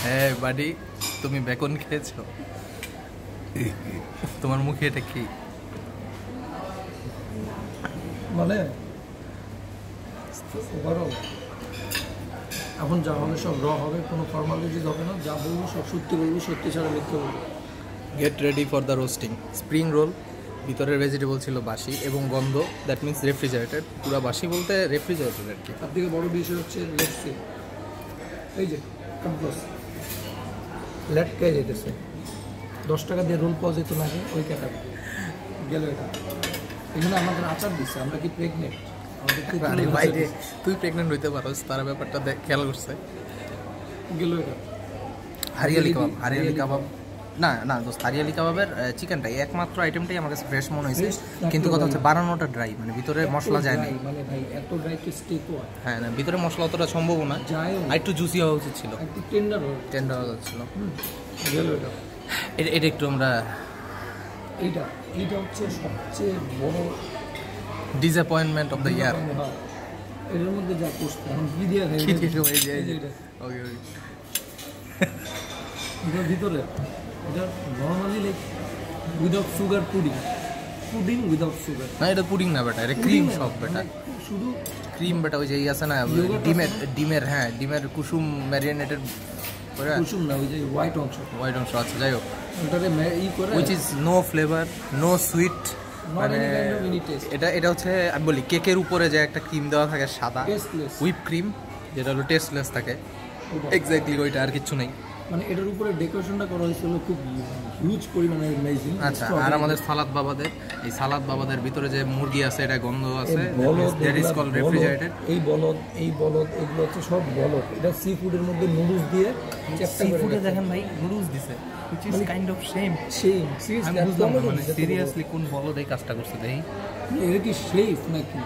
হ্যাঁ বাডি, তুমি বেকন খেয়েছো? তোমার মুখে এটা কি? মানে এখন যা হবে সব র হবে, কোনো ফর্মালিটিজ হবে না, যা বলবো সব সত্যি বলবো, সত্যি ছাড়া মিথ্যে বলবো। Get ready for the roasting. Spring roll, ভিতরের ভেজিটেবল ছিল বাসি এবং গন্ধ, দ্যাট মিনস রেফ্রিজারেটেড। পুরো বাসি বলতে রেফ্রিজারেটেড আর কি। তার থেকে বড় বিষয় হচ্ছে লেটসে, এই যে কম্পোজ লেট কে যেতেছে 10 টাকা দিয়ে রোল পাওয়া যেত না, ওই ক্যাটাগরি গেল এটা। এখানে আমাদের আচার দিচ্ছে, আমরা কি প্রেগনেন্ট? আরে বাইরে তুই প্রেগনেন্ট হইতে পারোস, তারা ব্যাপারটা খেয়াল করছে। গেল এটা হারিয়ালি কাবাব, হারিয়ালি কাবাব না না দোস্ত, হারিয়ালি কাবাবের চিকেনটাই একমাত্র আইটেমটাই আমার কাছে ফ্রেশ মনে হয়েছে, কিন্তু কথা হচ্ছে বানানোটা ড্রাই, মানে ভিতরে মশলা যায় না। মানে ভাই এত ড্রাই কি স্টেক হয়? হ্যাঁ না, ভিতরে মশলা অতটা সম্ভব না, যায় আর একটু জুসি হওয়া উচিত ছিল, একটু টেন্ডার হয়, টেন্ডার হওয়া ছিল। গেল এটা। এটা একটু আমরা এইটা এইটা হচ্ছে সবচেয়ে বড় ডিসঅ্যাপয়েন্টমেন্ট অফ দ্য ইয়ার। এর মধ্যে যা করছে এখন কি দিয়ে খাই, ওকে ওকে। এটার ভিতরে এটা normally like without sugar pudding, pudding without sugar. না এটা পুডিং না বেটা, এটা ক্রিম সব বেটা, শুধু ক্রিম বেটা। ওই যে আছে না ডিমের, হ্যাঁ ডিমের কুসুম ম্যারিনেটেড করে, কুসুম না, ওই যে হোয়াইট অংশ, হোয়াইট অংশ আছে। যাই হোক, ওটারে ই করে, which is no flavour, no sweet, মানে এটা হচ্ছে আমি বলি কেকের উপরে যে একটা ক্রিম দেওয়া থাকে সাদা, হুইপ ক্রিম, যেটা হলো টেস্টলেস থাকে, এক্স্যাক্টলি ওইটা, আর কিছু নেই। মানে এটার উপরে ডেকোরেশনটা করা হয়েছিল খুব হিউজ পরিমাণে অ্যামেজিং। আচ্ছা, আর আমাদের সালাদ বাবাদের, এই সালাদ বাবাদের ভিতরে যে মুরগি আছে, এটা গন্ধ আছে, দ্যাট ইজ কল্ড রেফ্রিজারেটেড। এই বলদ এগুলো হচ্ছে সব বলদ। এটা সি ফুডের মধ্যে নুডলস দিয়ে সি ফুডে দেখেন ভাই নুডলস দিছে, which is kind of shame. আমি বুঝলাম না, মানে সিরিয়াসলি কোন বলদ এই কাজটা করছে দেই? এটা কি শেফ নাকি?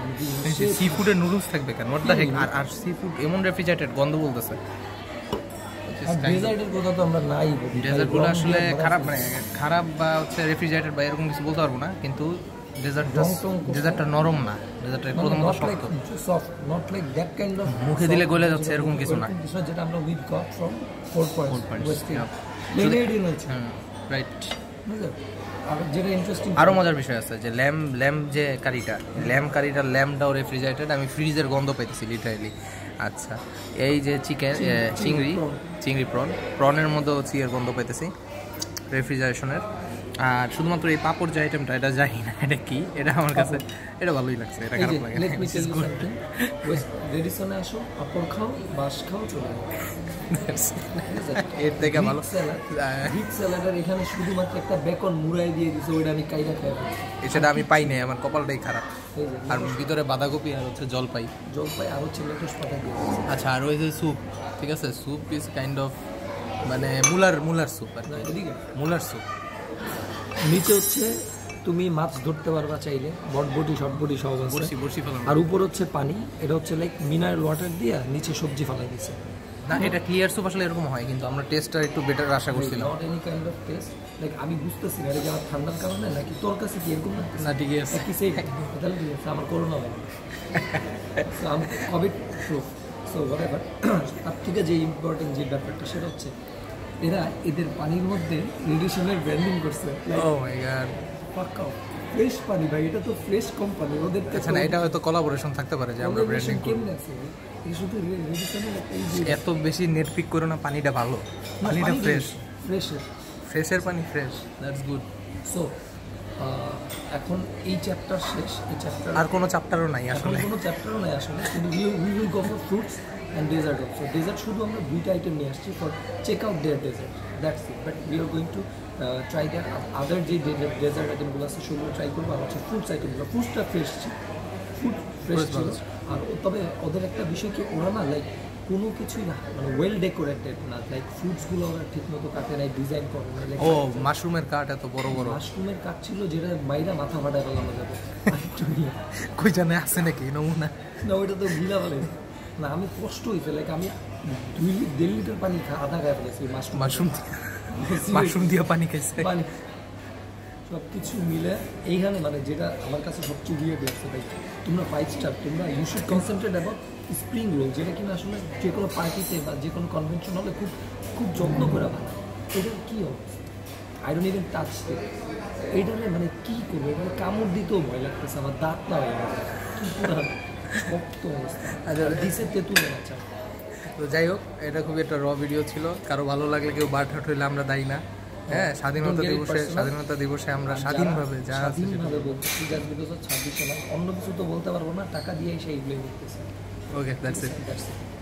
সি ফুডে নুডলস থাকবে কেন? What the heck? আর সি ফুড এমন রেফ্রিজারেটেড গন্ধ বলতেছে। ডেজার্টের কথা তো আমরা নাই বলি, ডেজার্টগুলো আসলে খারাপ, মানে খারাপ বা হচ্ছে রেফ্রিজারেটেড বা এরকম কিছু বলতে পারবো না, কিন্তু ডেজার্টটা নরম না, ডেজার্টটা প্রথমত শক্ত, soft, not like that kind of মুখে দিলে গলে যাচ্ছে এরকম কিছু না, যেটা আমরা with goat from 4 points lady হচ্ছে রাইট। আর যেটা ইন্টারেস্টিং, আরও মজার বিষয় আছে যে ল্যাম্প যে কারিটা, ল্যাম্পটাও রেফ্রিজারেটেড। আমি ফ্রিজের গন্ধ পাইতেছি লিটারালি। আচ্ছা, এই যে চিংড়ি প্রনের মধ্যেও চিংড়ির গন্ধ পাইতেছি রেফ্রিজারেশনের। আর শুধুমাত্র এই পাপড় যে আইটেমটা, এটা জানি না এটা কি, এটা আমার কাছে এটা ভালোই লাগছে, এটা খারাপ লাগে। রেডিসনে আসো, পাপড় খাও, বাস খাও, চলে যাও। এর থেকে ভালো গ্রিক স্যালাডের এখানে শুধুমাত্র একটা বেকন মুড়াই দিয়ে দিছে, ওইটা আমি কাইরা খাই, সেটা আমি পাই নাই, আমার কপালটাই খারাপ। আর ভিতরে বাঁধাকপি আর হচ্ছে জলপাই আর হচ্ছে লেটুস পাতা দিয়ে। আচ্ছা, আর ওই যে স্যুপ, ঠিক আছে, স্যুপ ইজ কাইন্ড অফ মানে মুলার স্যুপ আর মুলার স্যুপ। নিচে হচ্ছে তুমি মাছ ধরতে পারবা চাইলে, বটবটি শর্টবটি সব আছে, বড়শি ফেলানো। আর উপর হচ্ছে পানি, এটা হচ্ছে লাইক মিনারেল ওয়াটার দিয়ে নিচে সবজি ফেলাই দিছে। না এটা ক্লিয়ার স্যুপ আসলে এরকম হয়, কিন্তু আমরা টেস্টটা একটু বেটার আশা করছিলাম। Not any kind of test, like আমি বুঝতেছি না এটা কি আমার ঠান্ডার কারণে নাকি তোর কাছে কি এরকম না। ঠিকই আছে, কি সেই তাহলে ঠিক আছে, আমার করোনা হয় সো আমি কোভিড প্রুফ, সো হোয়াটএভার। আর থেকে যে ইম্পর্টেন্ট যে ব্যাপারটা সেটা হচ্ছে এরা এদের পানির মধ্যে রেডিশনের ব্র্যান্ডিং করছে। ও মাই গড, পাক্কা ফ্রেশ পানি ভাই, এটা তো ফ্রেশ কোম্পানি ওদের। আচ্ছা না, এটা হয়তো কোলাবোরেশন থাকতে পারে যে আমরা ব্র্যান্ডিং করি। শুধু রেডিশনের এত বেশি নেট পিক করো না, পানিটা ভালো, পানিটা ফ্রেশের পানি ফ্রেশ, দ্যাটস গুড। সো এখন এই চ্যাপ্টার শেষ, এই চ্যাপ্টার আর কোনো চ্যাপ্টারও নাই আসলে, কোনো চ্যাপ্টারও নাই আসলে, কিন্তু we will go for fruits and dessert also. Dessert শুধু আমরা 2টা আইটেম নিয়ে আসছি for check out there dessert, that's it. But we are going to try there other যে ডেজার্ট আইটেমগুলো আছে সেগুলো ট্রাই করবো। আর হচ্ছে ফ্রুটস আইটেমগুলো, ফ্রুটসটা ফ্রেশ ছিল, ফ্রেশ ছিল। আর তবে ওদের একটা বিষয় কি, ওরা না লাইক কোনো কিছুই না মানে ওয়েল ডেকোরেটেড না, লাইক ফ্রুটসগুলো ওরা ঠিক মতো কাটে নাই, ডিজাইন করে না। ও মাশরুমের কাট এত বড় বড় মাশরুমের কাট ছিল, যেটা মাইরা মাথা ফাটা ফেলানো যাবে। কই জানে আছে নাকি নমুনা? না ওইটা তো গিলা বলে না, আমি কষ্ট হয়েছে, লাইক আমি 2-1.5 লিটার পানি আধা খাই ফেলেছি মাশরুম দিয়ে পানি খাইছে। সব কিছু মিলে এইখানে মানে যেটা আমার কাছে সবচেয়ে দিয়ে দিয়েছে ভাই, তোমরা 5 স্টার, তোমরা you should concentrate about spring roll, যেটা কিনা আসলে যে কোনো পার্টিতে বা যে কোনো কনভেনশন হলে খুব খুব যত্ন করে বানায়। এটার কী অবস্থা? I don't even touch it. এইটারে মানে কী করবো, এটাকে কামড় দিতেও ভয় লাগতেছে, আমার দাঁত না হয়ে গেছে, কী পুরা শক্ত অবস্থা। দিছে তেঁতুলের আচার। তো যাই হোক, এটা খুবই একটা র ভিডিও ছিল। কারো ভালো লাগলে কেউ বার্থ হইলে আমরা দায়ী না। হ্যাঁ, স্বাধীনতা দিবসে আমরা স্বাধীনভাবে যা স্বাধীনভাবে বলতেছি, জাস্ট বিকজ 26 না, অন্য কিছু তো বলতে পারবো না, টাকা দিয়ে সেইগুলোই বলতেছি। ওকে, দ্যাটস ইট। That's it.